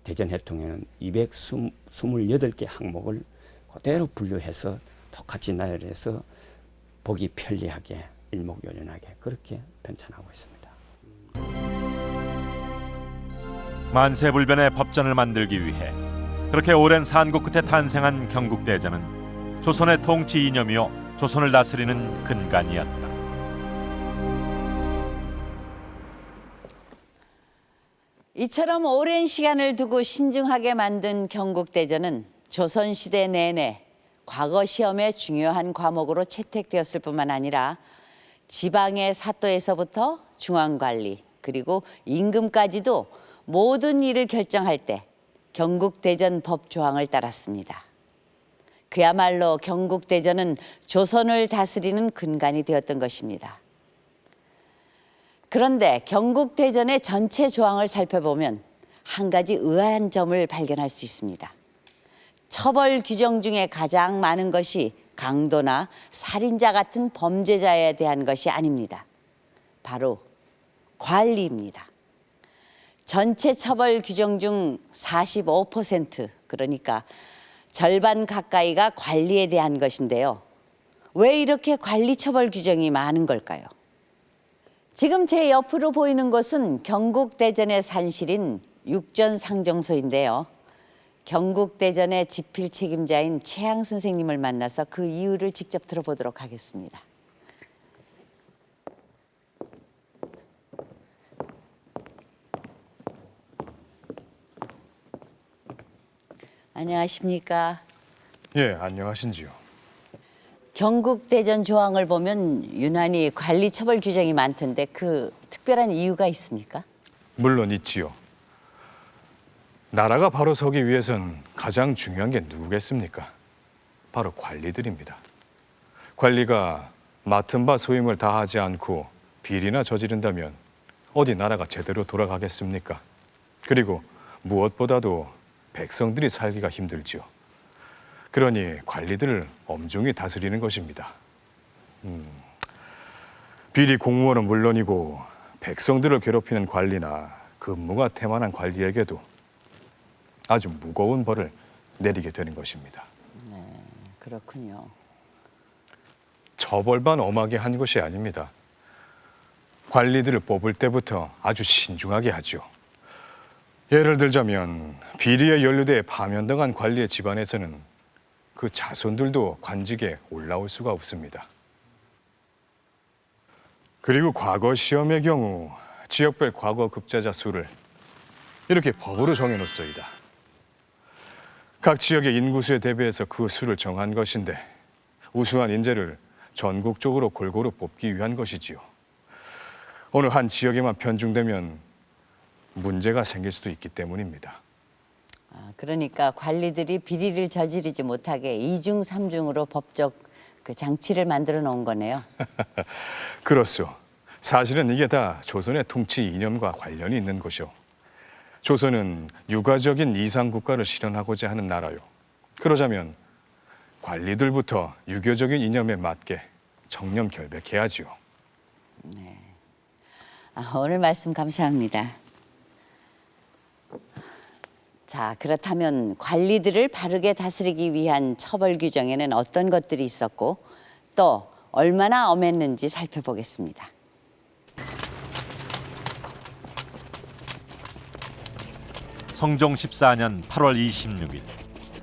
대전해통에는 228개 항목을 그대로 분류해서 똑같이 나열해서 보기 편리하게 일목요연하게 그렇게 편찬하고 있습니다. 만세불변의 법전을 만들기 위해 그렇게 오랜 산고 끝에 탄생한 경국대전은 조선의 통치 이념이요 조선을 다스리는 근간이었다. 이처럼 오랜 시간을 두고 신중하게 만든 경국대전은 조선시대 내내 과거 시험의 중요한 과목으로 채택되었을 뿐만 아니라 지방의 사또에서부터 중앙관리 그리고 임금까지도 모든 일을 결정할 때 경국대전 법조항을 따랐습니다. 그야말로 경국대전은 조선을 다스리는 근간이 되었던 것입니다. 그런데 경국대전의 전체 조항을 살펴보면 한 가지 의아한 점을 발견할 수 있습니다. 처벌 규정 중에 가장 많은 것이 강도나 살인자 같은 범죄자에 대한 것이 아닙니다. 바로 관리입니다. 전체 처벌 규정 중 45%, 그러니까 절반 가까이가 관리에 대한 것인데요. 왜 이렇게 관리 처벌 규정이 많은 걸까요? 지금 제 옆으로 보이는 것은 경국대전의 산실인 육전상정소인데요. 경국대전의 집필 책임자인 최양 선생님을 만나서 그 이유를 직접 들어보도록 하겠습니다. 안녕하십니까? 예, 안녕하신지요. 경국대전 조항을 보면 유난히 관리 처벌 규정이 많던데 그 특별한 이유가 있습니까? 물론 있지요. 나라가 바로 서기 위해선 가장 중요한 게 누구겠습니까? 바로 관리들입니다. 관리가 맡은 바 소임을 다하지 않고 비리나 저지른다면 어디 나라가 제대로 돌아가겠습니까? 그리고 무엇보다도 백성들이 살기가 힘들지요. 그러니 관리들을 엄중히 다스리는 것입니다. 비리 공무원은 물론이고 백성들을 괴롭히는 관리나 근무가 태만한 관리에게도 아주 무거운 벌을 내리게 되는 것입니다. 네, 그렇군요. 처벌만 엄하게 한 것이 아닙니다. 관리들을 뽑을 때부터 아주 신중하게 하죠. 예를 들자면 비리에 연루돼 파면당한 관리의 집안에서는 그 자손들도 관직에 올라올 수가 없습니다. 그리고 과거 시험의 경우 지역별 과거 급제자 수를 이렇게 법으로 정해놓습니다. 각 지역의 인구수에 대비해서 그 수를 정한 것인데 우수한 인재를 전국적으로 골고루 뽑기 위한 것이지요. 어느 한 지역에만 편중되면 문제가 생길 수도 있기 때문입니다. 그러니까 관리들이 비리를 저지르지 못하게 이중 삼중으로 법적 그 장치를 만들어 놓은 거네요. 그렇소. 사실은 이게 다 조선의 통치 이념과 관련이 있는 것이오. 조선은 유가적인 이상 국가를 실현하고자 하는 나라요. 그러자면 관리들부터 유교적인 이념에 맞게 청렴결백해야지요. 네. 오늘 말씀 감사합니다. 자, 그렇다면 관리들을 바르게 다스리기 위한 처벌 규정에는 어떤 것들이 있었고 또 얼마나 엄했는지 살펴보겠습니다. 성종 14년 8월 26일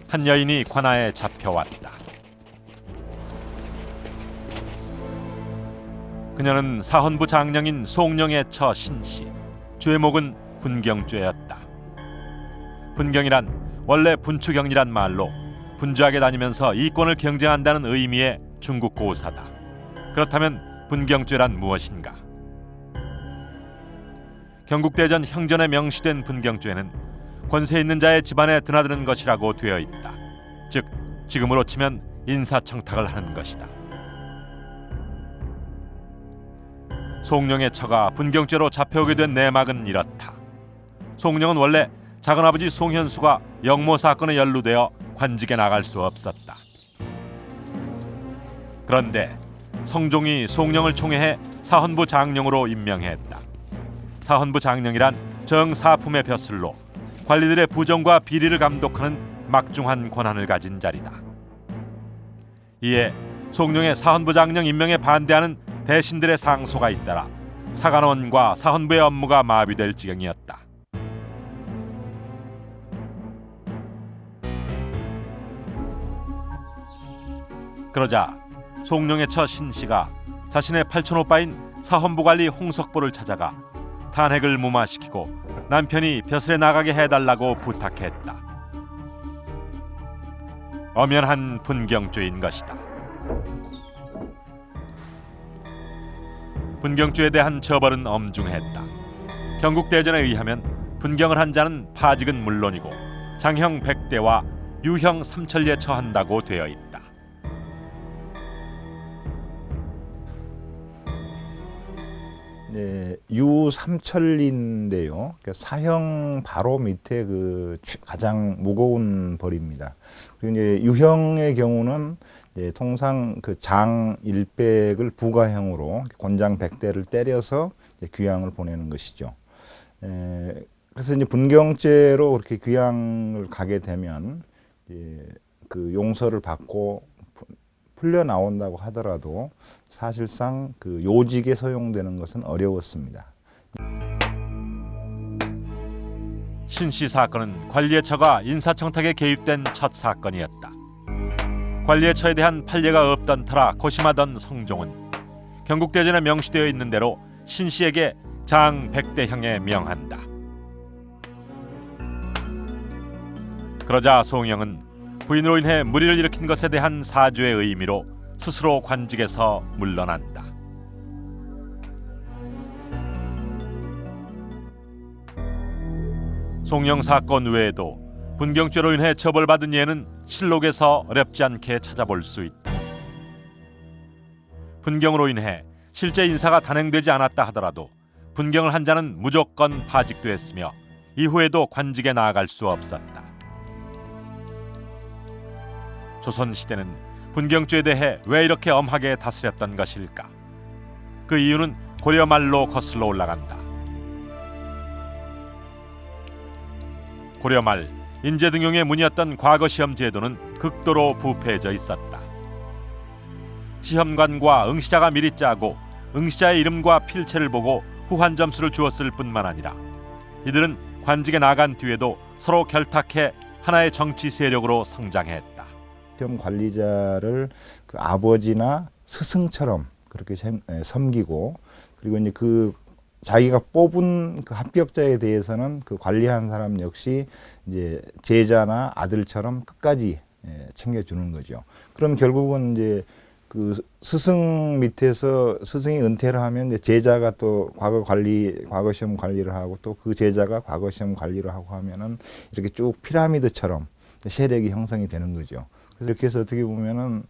한 여인이 관아에 잡혀왔다. 그녀는 사헌부 장령인 송령의 처 신씨, 죄목은 분경죄였다. 분경이란 원래 분추경이란 말로 분주하게 다니면서 이권을 경쟁한다는 의미의 중국 고사다. 그렇다면 분경죄란 무엇인가? 경국대전 형전에 명시된 분경죄는 권세 있는 자의 집안에 드나드는 것이라고 되어 있다. 즉 지금으로 치면 인사청탁을 하는 것이다. 송룡의 처가 분경죄로 잡혀오게 된 내막은 이렇다. 송룡은 원래 작은아버지 송현수가 영모 사건에 연루되어 관직에 나갈 수 없었다. 그런데 성종이 송룡을 총애해 사헌부 장령으로 임명했다. 사헌부 장령이란 정사품의 벼슬로 관리들의 부정과 비리를 감독하는 막중한 권한을 가진 자리다. 이에 송룡의 사헌부 장령 임명에 반대하는 대신들의 상소가 잇따라 사간원과 사헌부의 업무가 마비될 지경이었다. 그러자 송룡의 처 신씨가 자신의 팔촌오빠인 사헌부 관리 홍석보를 찾아가 탄핵을 무마시키고 남편이 벼슬에 나가게 해달라고 부탁했다. 엄연한 분경죄인 것이다. 분경죄에 대한 처벌은 엄중했다. 경국대전에 의하면 분경을 한 자는 파직은 물론이고 장형 100대와 유형 3천리에 처한다고 되어 있다. 네, 유3천리인데요. 사형 바로 밑에 그 가장 무거운 벌입니다. 그리고 이제 유형의 경우는 이제 통상 그 장 1백을 부가형으로 권장 100대를 때려서 이제 귀양을 보내는 것이죠. 그래서 이제 분경죄로 그렇게 귀양을 가게 되면 이제 그 용서를 받고 풀려 나온다고 하더라도 사실상 그 요직에 소용되는 것은 어려웠습니다. 신씨 사건은 관리의 처가 인사청탁에 개입된 첫 사건이었다. 관리의 처에 대한 판례가 없던 터라 고심하던 성종은 경국대전에 명시되어 있는 대로 신씨에게 장 100대형에 명한다. 그러자 송영은 부인으로 인해 무리를 일으킨 것에 대한 사죄의 의미로 스스로 관직에서 물러난다. 송영 사건 외에도 분경죄로 인해 처벌받은 예는 실록에서 어렵지 않게 찾아볼 수 있다. 분경으로 인해 실제 인사가 단행되지 않았다 하더라도 분경을 한 자는 무조건 파직됐으며 이후에도 관직에 나아갈 수 없었다. 조선시대는 분경죄에 대해 왜 이렇게 엄하게 다스렸던 것일까? 그 이유는 고려 말로 거슬러 올라간다. 고려 말 인재등용의 문이었던 과거 시험 제도는 극도로 부패해져 있었다. 시험관과 응시자가 미리 짜고 응시자의 이름과 필체를 보고 후한 점수를 주었을 뿐만 아니라 이들은 관직에 나간 뒤에도 서로 결탁해 하나의 정치 세력으로 성장했다. 시험 관리자를 그 아버지나 스승처럼 그렇게 섬기고, 그리고 이제 그 자기가 뽑은 그 합격자에 대해서는 그 관리한 사람 역시 이제 제자나 아들처럼 끝까지 챙겨주는 거죠. 그럼 결국은 이제 그 스승 밑에서 스승이 은퇴를 하면 이제 제자가 또 과거 시험 관리를 하고 또 그 제자가 과거 시험 관리를 하고 하면은 이렇게 쭉 피라미드처럼 세력이 형성이 되는 거죠. 그래서 이렇게 해서 어떻게 보면은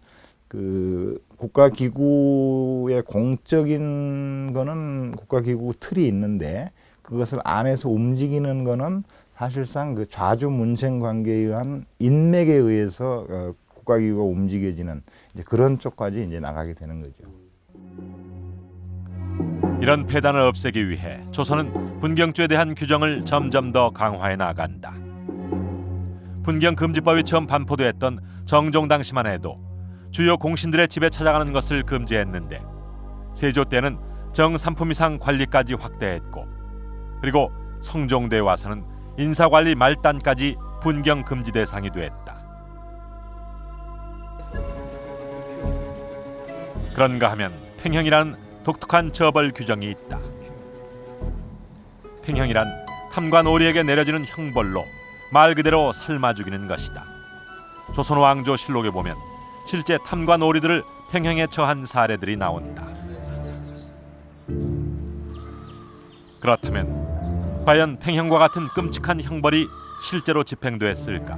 그 국가기구의 공적인 거는 국가기구 틀이 있는데 그것을 안에서 움직이는 거는 사실상 그 좌주문생 관계에 의한 인맥에 의해서 국가기구가 움직여지는 이제 그런 쪽까지 이제 나가게 되는 거죠. 이런 폐단을 없애기 위해 조선은 분경죄에 대한 규정을 점점 더 강화해 나간다. 분경금지법이 처음 반포됐던 정종 당시만 해도 주요 공신들의 집에 찾아가는 것을 금지했는데 세조 때는 정삼품 이상 관리까지 확대했고, 그리고 성종대에 와서는 인사관리 말단까지 분경금지 대상이 됐다. 그런가 하면 팽형이라는 독특한 처벌 규정이 있다. 팽형이란 탐관 오리에게 내려지는 형벌로 말 그대로 삶아 죽이는 것이다. 조선 왕조 실록에 보면 실제 탐관 오리들을 평형에 처한 사례들이 나온다. 그렇다면 과연 평형과 같은 끔찍한 형벌이 실제로 집행됐을까?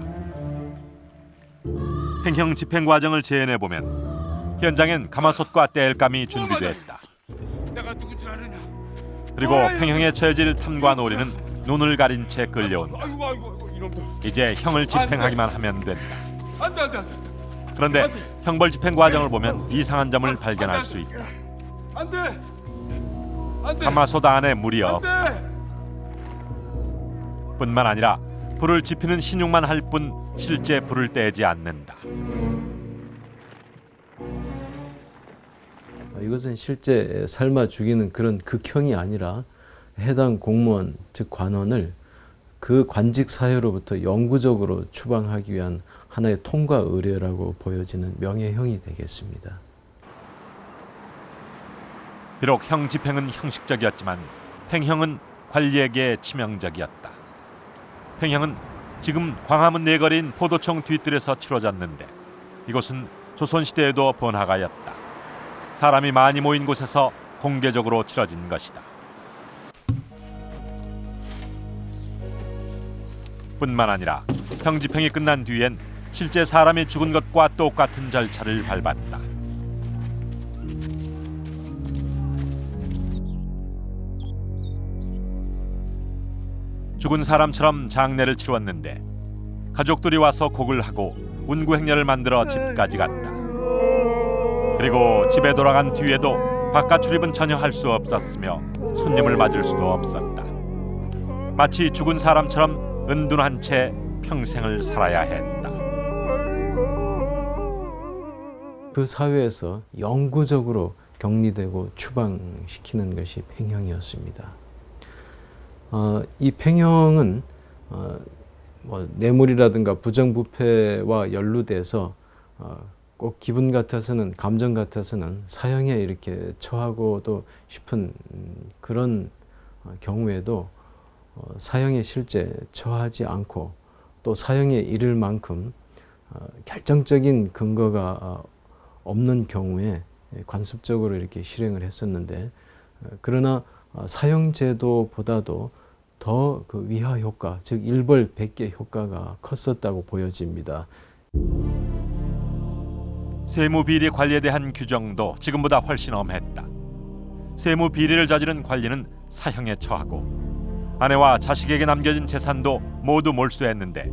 평형 집행 과정을 재현해 보면 현장엔 가마솥과 땔감이 준비됐다. 그리고 평형에 처해질 탐과 노리는 눈을 가린 채 끌려온다. 이제 형을 집행하기만 하면 된다. 그런데 형벌 집행 과정을 보면 이상한 점을 발견할 수 있다. 가마솥 안에 물이 없다. 뿐만 아니라 불을 지피는 신용만 할 뿐 실제 불을 떼지 않는다. 이것은 실제 삶아 죽이는 그런 극형이 아니라 해당 공무원 즉 관원을 그 관직 사회로부터 영구적으로 추방하기 위한 하나의 통과 의례라고 보여지는 명예형이 되겠습니다. 비록 형 집행은 형식적이었지만 팽형은 관리에게 치명적이었다. 팽형은 지금 광화문 내거리인 포도청 뒤뜰에서 치러졌는데 이곳은 조선시대에도 번화가였다. 사람이 많이 모인 곳에서 공개적으로 치러진 것이다. 뿐만 아니라 형 집행이 끝난 뒤엔 실제 사람이 죽은 것과 똑같은 절차를 밟았다. 죽은 사람처럼 장례를 치렀는데 가족들이 와서 곡을 하고 운구 행렬을 만들어 집까지 갔다. 그리고 집에 돌아간 뒤에도 바깥 출입은 전혀 할 수 없었으며 손님을 맞을 수도 없었다. 마치 죽은 사람처럼 은둔한 채 평생을 살아야 했다. 그 사회에서 영구적으로 격리되고 추방시키는 것이 팽형이었습니다. 이 팽형은 뭐 뇌물이라든가 부정부패와 연루돼서 꼭 기분 같아서는 감정 같아서는 사형에 이렇게 처하고도 싶은 그런 경우에도 사형에 실제 처하지 않고 또 사형에 이를 만큼 결정적인 근거가 없는 경우에 관습적으로 이렇게 실행을 했었는데 그러나 사형제도보다도 더 그 위하 효과, 즉 일벌백계 효과가 컸었다고 보여집니다. 세무 비리 관리에 대한 규정도 지금보다 훨씬 엄했다. 세무 비리를 저지른 관리는 사형에 처하고 아내와 자식에게 남겨진 재산도 모두 몰수했는데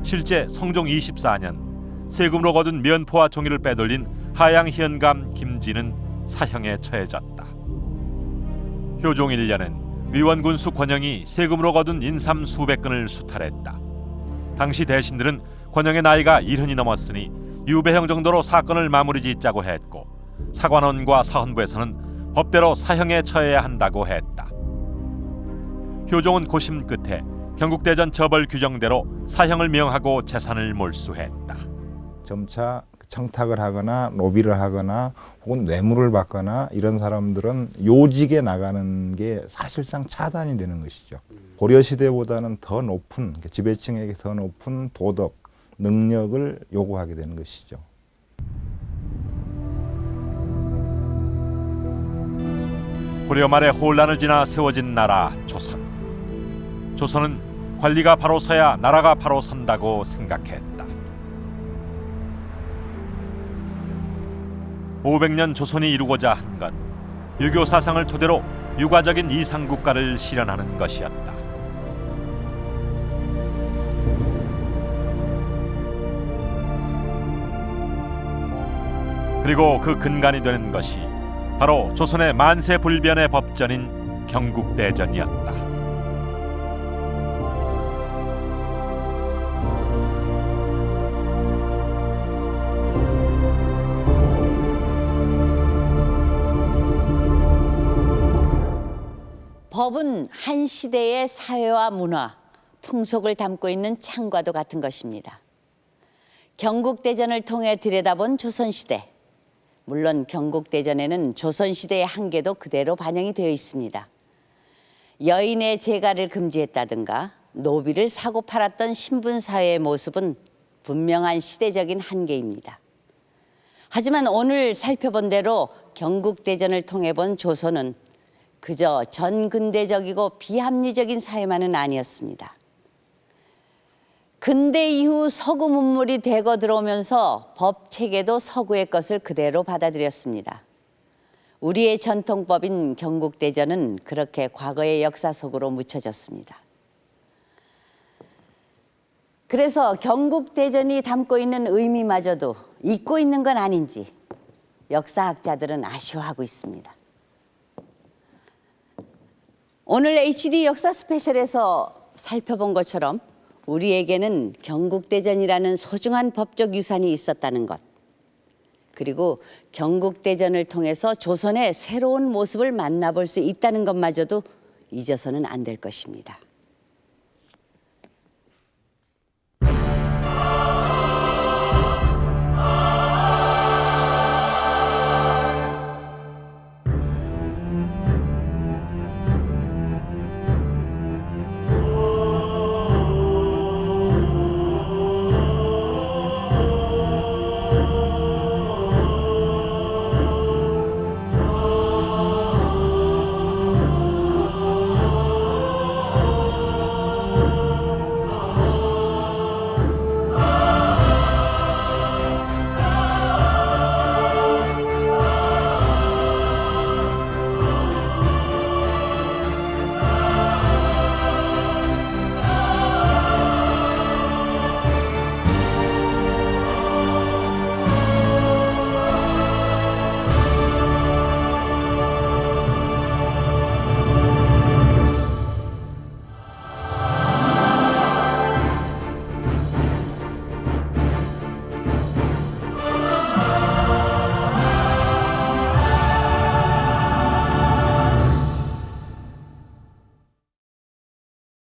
실제 성종 24년 세금으로 거둔 면포와 종이를 빼돌린 하양 현감 김진은 사형에 처해졌다. 효종 1년엔 위원군수 권영이 세금으로 거둔 인삼 수백 근을 수탈했다. 당시 대신들은 권영의 나이가 70이 넘었으니 유배형 정도로 사건을 마무리 짓자고 했고 사관원과 사헌부에서는 법대로 사형에 처해야 한다고 했다. 효종은 고심 끝에 경국대전 처벌 규정대로 사형을 명하고 재산을 몰수했다. 점차 청탁을 하거나 로비를 하거나 혹은 뇌물을 받거나 이런 사람들은 요직에 나가는 게 사실상 차단이 되는 것이죠. 고려시대보다는 더 높은, 지배층에게 더 높은 도덕, 능력을 요구하게 되는 것이죠. 고려 말에 혼란을 지나 세워진 나라 조선. 조선은 관리가 바로 서야 나라가 바로 선다고 생각했다. 500년 조선이 이루고자 한 건 유교 사상을 토대로 유가적인 이상국가를 실현하는 것이었다. 그리고 그 근간이 되는 것이 바로 조선의 만세불변의 법전인 경국대전이었다. 법은 한 시대의 사회와 문화, 풍속을 담고 있는 창과도 같은 것입니다. 경국대전을 통해 들여다본 조선시대. 물론 경국대전에는 조선시대의 한계도 그대로 반영이 되어 있습니다. 여인의 재가를 금지했다든가 노비를 사고 팔았던 신분사회의 모습은 분명한 시대적인 한계입니다. 하지만 오늘 살펴본 대로 경국대전을 통해 본 조선은 그저 전근대적이고 비합리적인 사회만은 아니었습니다. 근대 이후 서구 문물이 대거 들어오면서 법 체계도 서구의 것을 그대로 받아들였습니다. 우리의 전통법인 경국대전은 그렇게 과거의 역사 속으로 묻혀졌습니다. 그래서 경국대전이 담고 있는 의미마저도 잊고 있는 건 아닌지 역사학자들은 아쉬워하고 있습니다. 오늘 HD 역사 스페셜에서 살펴본 것처럼 우리에게는 경국대전이라는 소중한 법적 유산이 있었다는 것, 그리고 경국대전을 통해서 조선의 새로운 모습을 만나볼 수 있다는 것마저도 잊어서는 안 될 것입니다.